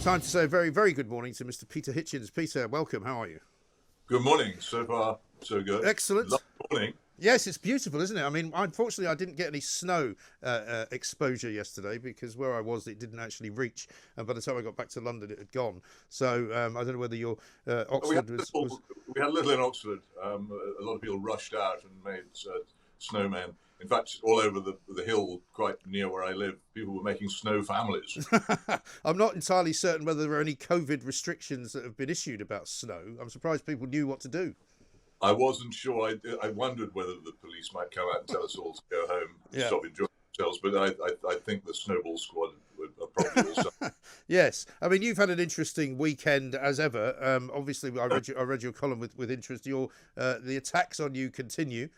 Time to say a very, very good morning to Mr. Peter Hitchens. Peter, welcome. How are you? Good morning. So far, so good. Excellent. Lovely morning. Yes, it's beautiful, isn't it? I mean, unfortunately, I didn't get any snow exposure yesterday because where I was, it didn't actually reach. And by the time I got back to London, it had gone. So I don't know whether your Oxford was... We had a little in Oxford. A lot of people rushed out and made snowmen. In fact, all over the hill, quite near where I live, people were making snow families. I'm not entirely certain whether there are any COVID restrictions that have been issued about snow. I'm surprised people knew what to do. I wasn't sure. I wondered whether the police might come out and tell us all to go home and stop enjoying themselves. But I think the snowball squad are probably also. Yes, I mean, you've had an interesting weekend as ever. Obviously, I read your column with interest. The attacks on you continue.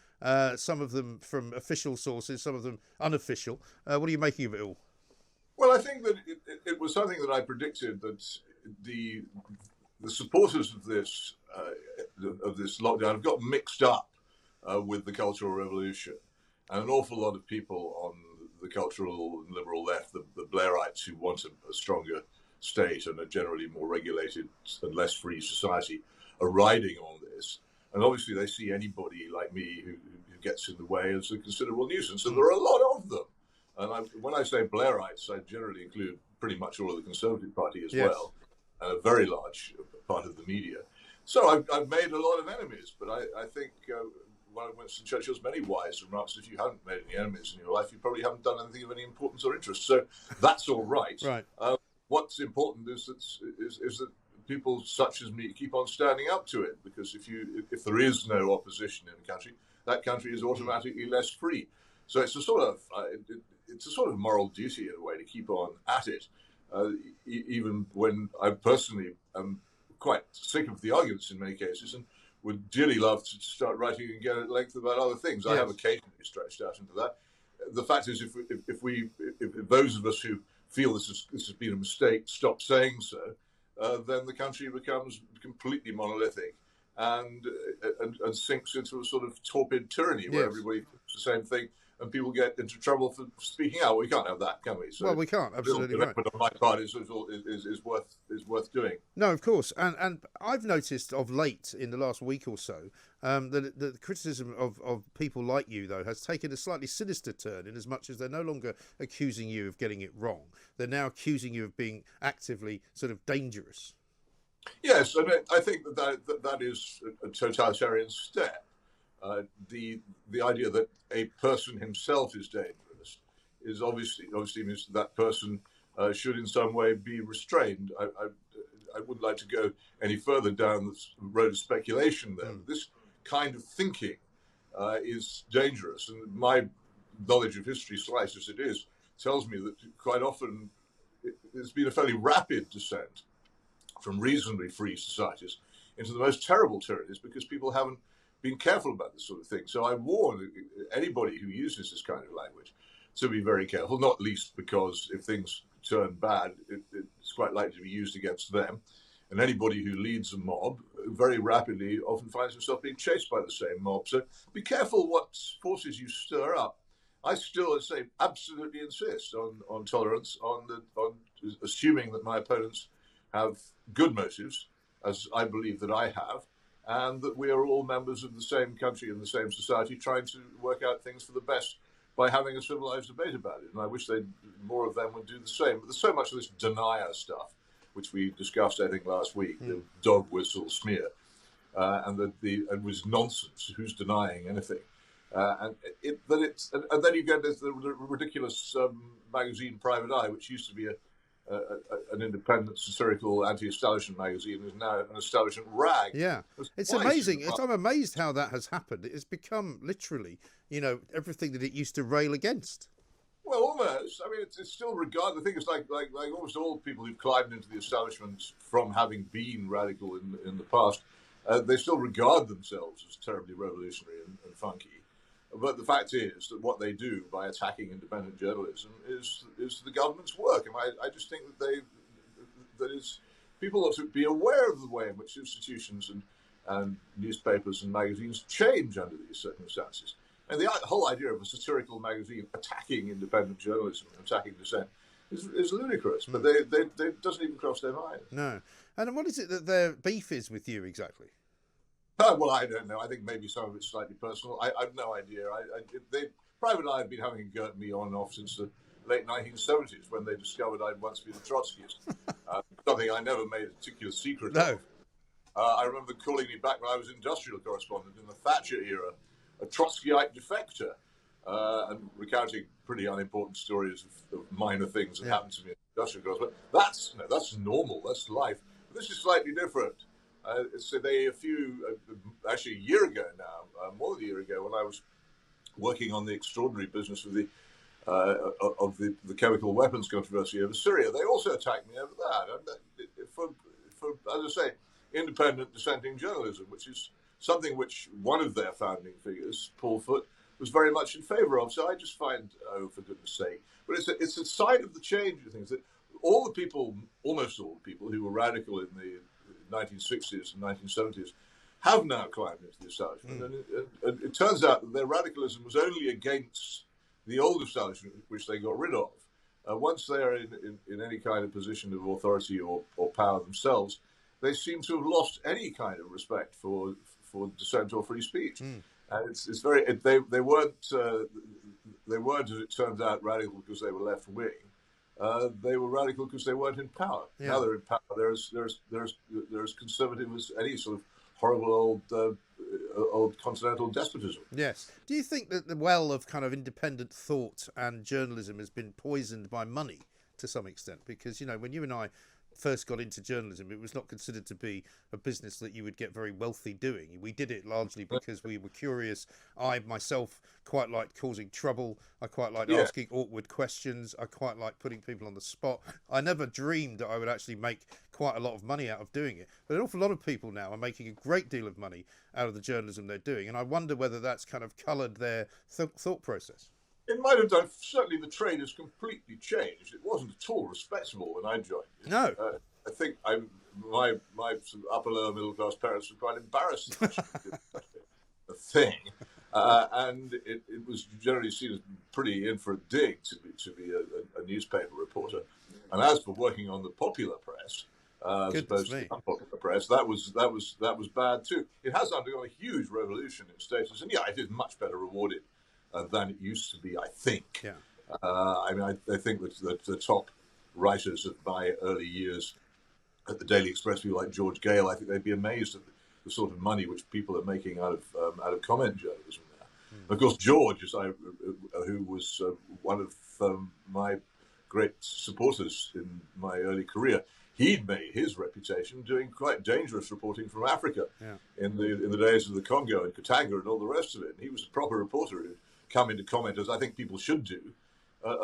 Some of them from official sources, some of them unofficial. What are you making of it all? Well, I think that it was something that I predicted, that the supporters of this lockdown have got mixed up with the Cultural Revolution, and an awful lot of people on the cultural and liberal left, the Blairites who want a stronger state and a generally more regulated and less free society, are riding on this. And obviously they see anybody like me who gets in the way as a considerable nuisance. And there are a lot of them. And when I say Blairites, I generally include pretty much all of the Conservative Party as well, and a very large part of the media. So I've made a lot of enemies, but I think one of Winston Churchill's many wise remarks, if you haven't made any enemies in your life, you probably haven't done anything of any importance or interest. So that's all right. Right. What's important is that people such as me keep on standing up to it, because if there is no opposition in a country, that country is automatically less free. So it's a sort of moral duty in a way to keep on at it, even when I personally am quite sick of the arguments in many cases and would dearly love to start writing again at length about other things. Yes. I have occasionally stretched out into that. The fact is, if those of us who feel this has been a mistake stop saying so, then the country becomes completely monolithic and sinks into a sort of torpid tyranny where everybody thinks the same thing and people get into trouble for speaking out. We can't have that, can we? So well, we can't. Absolutely right. But on my part, is worth doing. No, of course. And I've noticed of late, in the last week or so, that the criticism of people like you, though, has taken a slightly sinister turn, in as much as they're no longer accusing you of getting it wrong. They're now accusing you of being actively sort of dangerous. Yes, and I think that is a totalitarian step. The idea that a person himself is dangerous is obviously means that person should in some way be restrained. I wouldn't like to go any further down the road of speculation there. This kind of thinking is dangerous, and my knowledge of history, slight as it is, tells me that quite often there's been a fairly rapid descent from reasonably free societies into the most terrible tyrannies because people haven't been careful about this sort of thing. So I warn anybody who uses this kind of language to be very careful, not least because if things turn bad, it's quite likely to be used against them. And anybody who leads a mob very rapidly often finds himself being chased by the same mob. So be careful what forces you stir up. I still, as I say, absolutely insist on tolerance, on assuming that my opponents have good motives, as I believe that I have, and that we are all members of the same country and the same society trying to work out things for the best by having a civilized debate about it. And I wish more of them would do the same. But there's so much of this denier stuff, which we discussed, I think, last week, the dog whistle smear, and it was nonsense. Who's denying anything? And then you get this the ridiculous magazine Private Eye, which used to be an independent satirical anti-establishment magazine, is now an establishment rag. Yeah, it's amazing. I'm amazed how that has happened. It's become literally, everything that it used to rail against. Well, almost. I mean, it's still regarded. The thing is, like almost all people who've climbed into the establishment from having been radical in the past, they still regard themselves as terribly revolutionary and funky. But the fact is that what they do by attacking independent journalism is the government's work, and I just think that people ought to be aware of the way in which institutions and newspapers and magazines change under these circumstances. And the whole idea of a satirical magazine attacking independent journalism and attacking dissent is ludicrous. But they doesn't even cross their mind. No. And what is it that their beef is with you exactly? Well, I don't know. I think maybe some of it's slightly personal. I have no idea. Private Eye have been having a go at me on and off since the late 1970s when they discovered I'd once been a Trotskyist. Something I never made a particular secret of. I remember calling me back when I was industrial correspondent in the Thatcher era, a Trotskyite defector, and recounting pretty unimportant stories of minor things that happened to me in industrial correspondent. That's normal. That's life. But this is slightly different. So actually a year ago now, more than a year ago, when I was working on the extraordinary business of the chemical weapons controversy over Syria, they also attacked me over that. And for as I say, independent dissenting journalism, which is something which one of their founding figures, Paul Foote, was very much in favour of. So I just find, for goodness sake, but it's a side of the change of things that almost all the people who were radical in the 1960s and 1970s have now climbed into the establishment. And it turns out that their radicalism was only against the old establishment, which they got rid of. Once they're in any kind of position of authority or power themselves, they seem to have lost any kind of respect for dissent or free speech. And it's very they weren't as it turns out radical because they were left wing. They were radical because they weren't in power. Yeah. Now they're in power. They're as conservative as any sort of horrible old continental despotism. Yes. Do you think that the well of kind of independent thought and journalism has been poisoned by money to some extent? Because, when you and I first got into journalism, it was not considered to be a business that you would get very wealthy doing. We did it largely because we were curious. I myself quite liked causing trouble. I quite liked asking awkward questions. I quite liked putting people on the spot. I never dreamed that I would actually make quite a lot of money out of doing it. But an awful lot of people now are making a great deal of money out of the journalism they're doing. And I wonder whether that's kind of coloured their thought process. It might have done. Certainly, the trade has completely changed. It wasn't at all respectable when I joined. No, I think my sort of upper lower middle class parents were quite embarrassed that I did such a thing, and it was generally seen as pretty in for a dig to be a newspaper reporter. And as for working on the popular press, as opposed to the unpopular press, that was bad too. It has undergone a huge revolution in status, and it is much better rewarded than it used to be, I think. Yeah. I think that the top writers of my early years at the Daily Express, people like George Gale, I think they'd be amazed at the sort of money which people are making out of comment journalism now. Of course, George, who was one of my great supporters in my early career, he'd made his reputation doing quite dangerous reporting from Africa in the days of the Congo and Katanga and all the rest of it. And he was a proper reporter who'd come into comment, as I think people should do,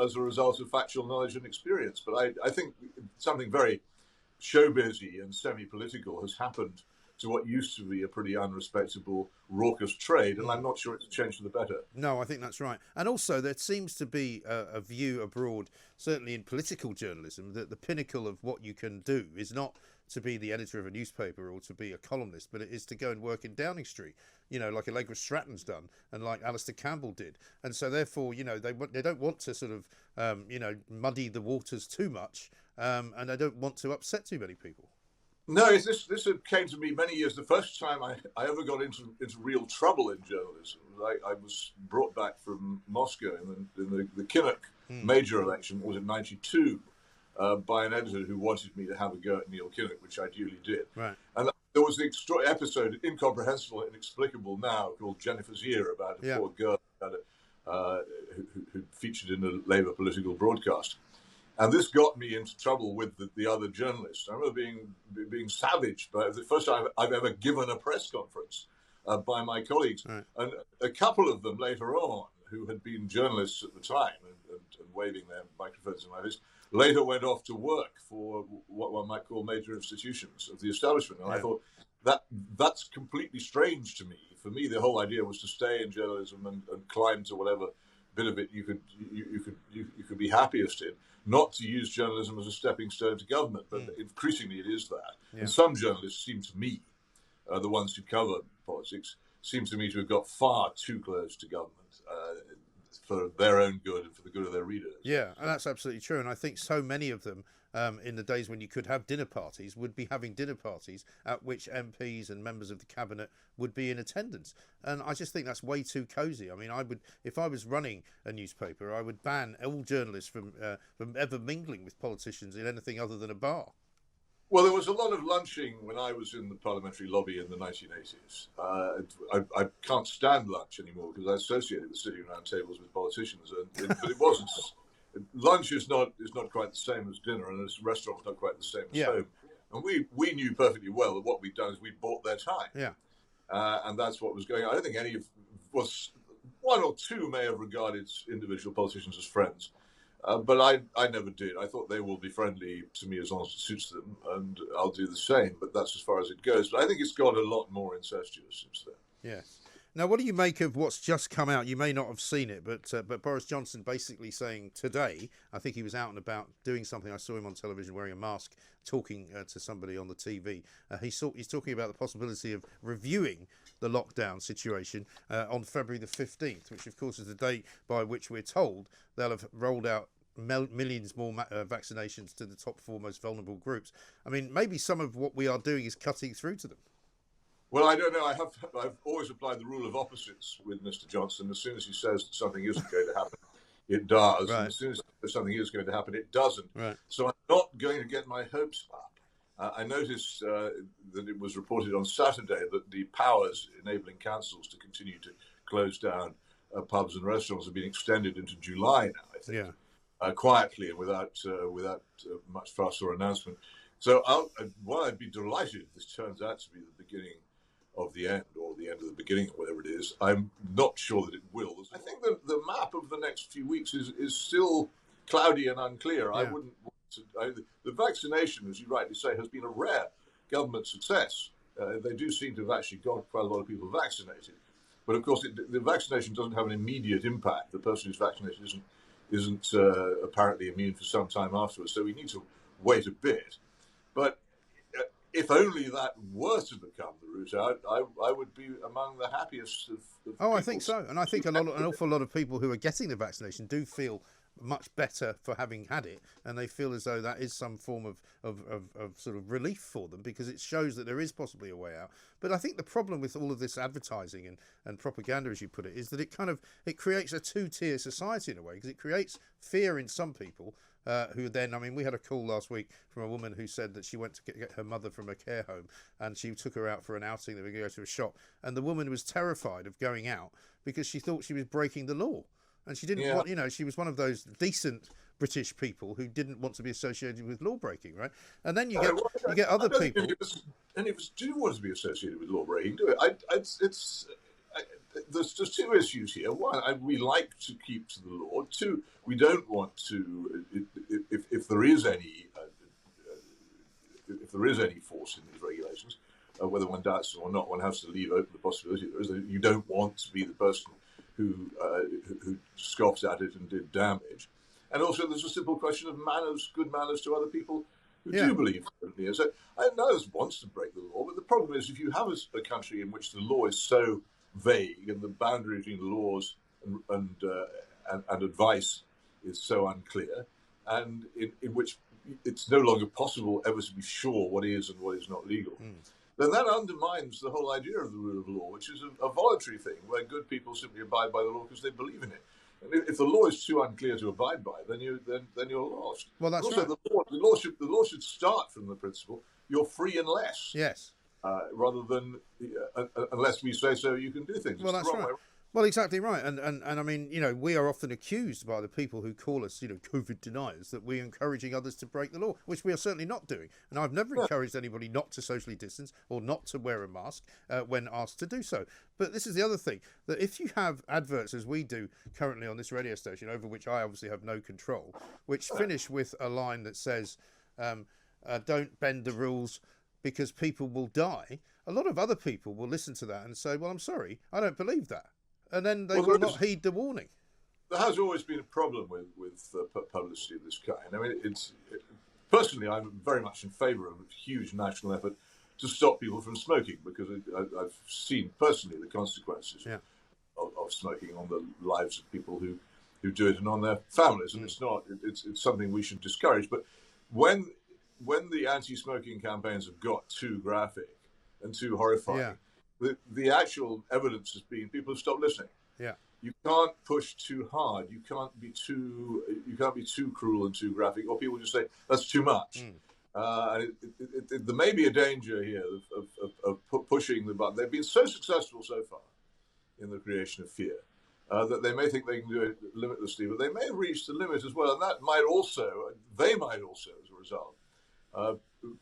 as a result of factual knowledge and experience. But I think something very showbizy and semi-political has happened to what used to be a pretty unrespectable, raucous trade, and I'm not sure it's changed for the better. No, I think that's right. And also, there seems to be a view abroad, certainly in political journalism, that the pinnacle of what you can do is not to be the editor of a newspaper or to be a columnist, but it is to go and work in Downing Street, like Allegra Stratton's done and like Alistair Campbell did. And so therefore, they don't want to sort of, muddy the waters too much, and they don't want to upset too many people. No, this came to me many years. The first time I ever got into real trouble in journalism, I was brought back from Moscow in the Kinnock major election, was it 92, by an editor who wanted me to have a go at Neil Kinnock, which I duly did. Right. And there was the episode, incomprehensible and inexplicable now, called Jennifer's Year, about a poor girl who featured in a Labour political broadcast. And this got me into trouble with the other journalists. I remember being savaged by the first time I've ever given a press conference by my colleagues. Right. And a couple of them later on, who had been journalists at the time and waving their microphones in my face, later went off to work for what one might call major institutions of the establishment. And I thought, that's completely strange to me. For me, the whole idea was to stay in journalism and climb to whatever bit of it you could be happiest in. Not to use journalism as a stepping stone to government, but increasingly it is that. Yeah. And some journalists seem to me, the ones who cover politics, seem to me to have got far too close to government, for their own good and for the good of their readers. Yeah, and that's absolutely true. And I think so many of them, in the days when you could have dinner parties, would be having dinner parties at which MPs and members of the cabinet would be in attendance. And I just think that's way too cosy. I mean, I would, if I was running a newspaper, I would ban all journalists from ever mingling with politicians in anything other than a bar. Well, there was a lot of lunching when I was in the parliamentary lobby in the 1980s. I can't stand lunch anymore because I associate it with sitting around tables with politicians. But it wasn't. Lunch is not quite the same as dinner, and a restaurant's not quite the same as home. And we knew perfectly well that what we'd done is we'd bought their time. Yeah. And that's what was going on. I don't think any of was one or two may have regarded individual politicians as friends. But I never did. I thought they will be friendly to me as long as it suits them, and I'll do the same. But that's as far as it goes. But I think it's got a lot more incestuous since then. Yes. Now, what do you make of what's just come out? You may not have seen it, but Boris Johnson basically saying today, I think he was out and about doing something. I saw him on television wearing a mask, talking to somebody on the TV. He's talking about the possibility of reviewing the lockdown situation on February the 15th, which of course is the date by which we're told they'll have rolled out millions more vaccinations to the top 4 most vulnerable groups. I mean, maybe some of what we are doing is cutting through to them. Well, I don't know. I've always applied the rule of opposites with Mr. Johnson. As soon as he says that something isn't going to happen, it does. Right. And as soon as something is going to happen, it doesn't. Right. So I'm not going to get my hopes up. I noticed that it was reported on Saturday that the powers enabling councils to continue to close down pubs and restaurants have been extended into July now, I think. Yeah. Quietly and without much fuss or announcement. So I'd be delighted if this turns out to be the beginning of the end, or the end of the beginning, or whatever it is. I'm not sure that it will. I think that the map of the next few weeks is still cloudy and unclear. Yeah. I wouldn't want to. The vaccination, as you rightly say, has been a rare government success. They do seem to have actually got quite a lot of people vaccinated. But of course, the vaccination doesn't have an immediate impact. The person who's vaccinated isn't apparently immune for some time afterwards. So we need to wait a bit. But if only that were to become the route out, I would be among the happiest of I think so. And I think an awful lot of people who are getting the vaccination do feel much better for having had it, and they feel as though that is some form of sort of relief for them, because it shows that there is possibly a way out. But I think the problem with all of this advertising and propaganda, as you put it, is that it creates a two-tier society in a way, because it creates fear in some people who then, I mean, we had a call last week from a woman who said that she went to get her mother from a care home, and she took her out for an outing. They were going to go to a shop, and the woman was terrified of going out because she thought she was breaking the law. And she didn't want, she was one of those decent British people who didn't want to be associated with law breaking, right? And then you get other people. Any of us do want to be associated with law breaking, do it? There's just two issues here. One, we like to keep to the law. Two, we don't want to. If there is any force in these regulations, whether one doubts it or not, one has to leave open the possibility there is. You don't want to be the person who scoffs at it and did damage. And also, there's a simple question of manners, good manners to other people who do believe differently. So, none of us wants to break the law, but the problem is if you have a country in which the law is so vague and the boundary between laws and advice is so unclear, and in which it's no longer possible ever to be sure what is and what is not legal, then that undermines the whole idea of the rule of law, which is a voluntary thing where good people simply abide by the law because they believe in it. And if the law is too unclear to abide by, then you're lost. Well, that's also, right. The law should start from the principle you're free unless. Yes. Rather than unless we say so, you can do things. Well, that's right. Well, exactly right. And I mean, we are often accused by the people who call us, COVID deniers, that we're encouraging others to break the law, which we are certainly not doing. And I've never encouraged anybody not to socially distance or not to wear a mask when asked to do so. But this is the other thing, that if you have adverts, as we do currently on this radio station, over which I obviously have no control, which finish with a line that says, don't bend the rules because people will die, a lot of other people will listen to that and say, well, I'm sorry, I don't believe that. And then they will not heed the warning. There has always been a problem with publicity of this kind. I mean, personally, I'm very much in favour of a huge national effort to stop people from smoking, because I've seen personally the consequences of smoking on the lives of people who who do it and on their families. And it's something we should discourage. But when the anti-smoking campaigns have got too graphic and too horrifying, the actual evidence has been people have stopped listening. Yeah. You can't push too hard. You can't be too cruel and too graphic, or people just say that's too much. There may be a danger here of pushing the button. They've been so successful so far in the creation of fear that they may think they can do it limitlessly, but they may have reached the limit as well, and that might also, as a result,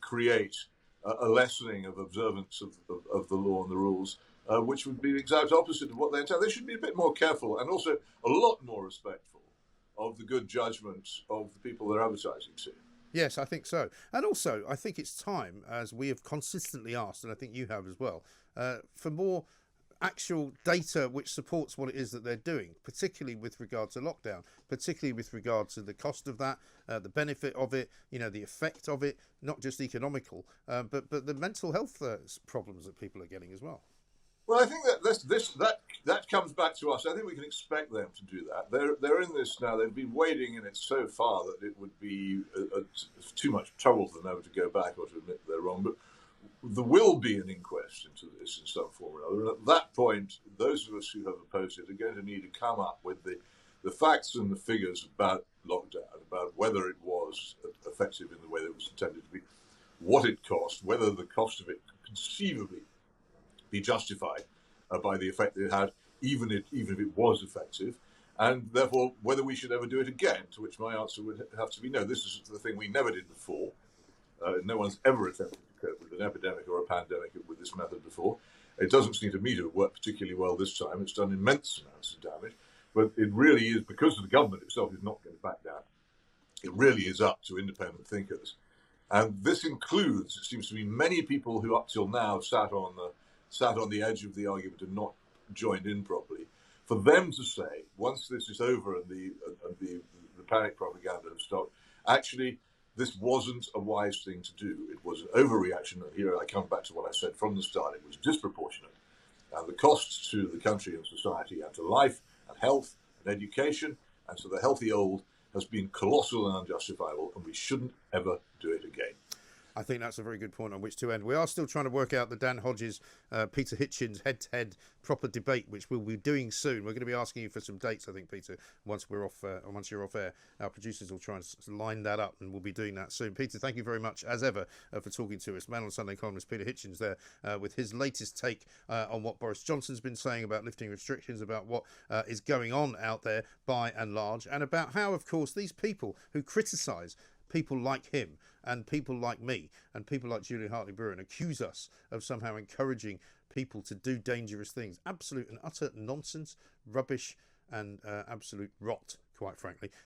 create a lessening of observance of the law and the rules, which would be the exact opposite of what they intend. They should be a bit more careful and also a lot more respectful of the good judgment of the people they're advertising to. Yes, I think so. And also, I think it's time, as we have consistently asked, and I think you have as well, for more actual data which supports what it is that they're doing, particularly with regard to lockdown, particularly with regard to the cost of that, the benefit of it, the effect of it, not just economical, but the mental health problems that people are getting as well. Well, I think that comes back to us. I think we can expect them to do that. They're in this now. They've been wading in it so far that it would be too much trouble for them ever to go back or to admit they're wrong. But there will be an inquest into this in some form or another. And at that point, those of us who have opposed it are going to need to come up with the facts and the figures about lockdown, about whether it was effective in the way that it was intended to be, what it cost, whether the cost of it could conceivably be justified by the effect that it had, even if it was effective, and therefore whether we should ever do it again, to which my answer would have to be no. This is the thing we never did before. No one's ever attempted to cope with an epidemic or a pandemic with this method before. It doesn't seem to me to have worked particularly well this time. It's done immense amounts of damage, but it really is, because the government itself is not going to back down, it really is up to independent thinkers. And this includes, it seems to me, many people who up till now sat on the edge of the argument and not joined in properly, for them to say, once this is over and the panic propaganda has stopped, actually, this wasn't a wise thing to do. It was an overreaction. And here I come back to what I said from the start. It was disproportionate. And the costs to the country and society and to life and health and education and to the healthy old has been colossal and unjustifiable, and we shouldn't ever do it again. I think that's a very good point on which to end. We are still trying to work out the Dan Hodges, Peter Hitchens head-to-head proper debate, which we'll be doing soon. We're going to be asking you for some dates, I think, Peter, once you're off air. Our producers will try and line that up, and we'll be doing that soon. Peter, thank you very much, as ever, for talking to us. Man on Sunday columnist Peter Hitchens there with his latest take on what Boris Johnson's been saying about lifting restrictions, about what is going on out there by and large, and about how, of course, these people who criticise people like him and people like me and people like Julia Hartley-Brewer accuse us of somehow encouraging people to do dangerous things. Absolute and utter nonsense, rubbish and absolute rot, quite frankly.